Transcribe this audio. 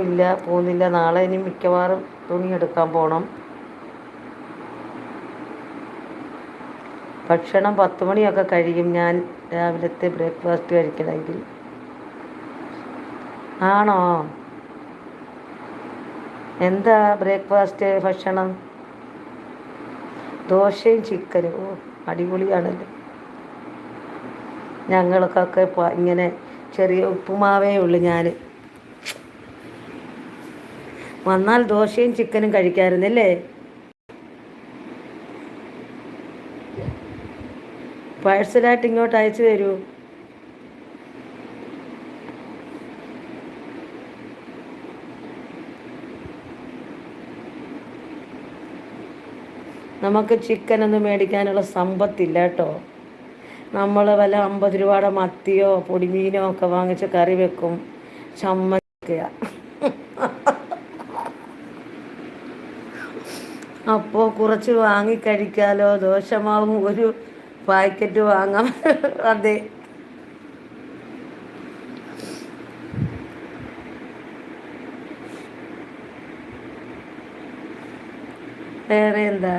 ഇല്ല, പോകുന്നില്ല. നാളെ ഇനി മിക്കവാറും തുണി എടുക്കാൻ പോകണം. ഭക്ഷണം 10 മണിയൊക്കെ കഴിയും ഞാൻ രാവിലത്തെ ബ്രേക്ക്ഫാസ്റ്റ് കഴിക്കണമെങ്കിൽ. ആണോ? എന്താ ബ്രേക്ക്ഫാസ്റ്റ് ഭക്ഷണം? ദോശയും ചിക്കനും. ഓ, അടിപൊളിയാണല്ലോ. ഞങ്ങൾക്കൊക്കെ ഇങ്ങനെ ചെറിയ ഉപ്പുമാവേ ഉള്ളൂ. ഞാൻ വന്നാൽ ദോശയും ചിക്കനും കഴിക്കാമായിരുന്നല്ലേ? പാഴ്സലായിട്ട് ഇങ്ങോട്ട് അയച്ചു തരൂ. നമുക്ക് ചിക്കനൊന്നും മേടിക്കാനുള്ള സമ്പത്തില്ല കേട്ടോ. നമ്മൾ വല്ല 50 രൂപയുടെ മത്തിയോ പൊടിമീനോ ഒക്കെ വാങ്ങിച്ച് കറി വെക്കും. ചമ്മന്തിക്കുക. അപ്പോൾ കുറച്ച് വാങ്ങിക്കഴിക്കാലോ. ദോശമാവും ഒരു പാക്കറ്റ് വാങ്ങാം. അതെ. വേറെ എന്താ?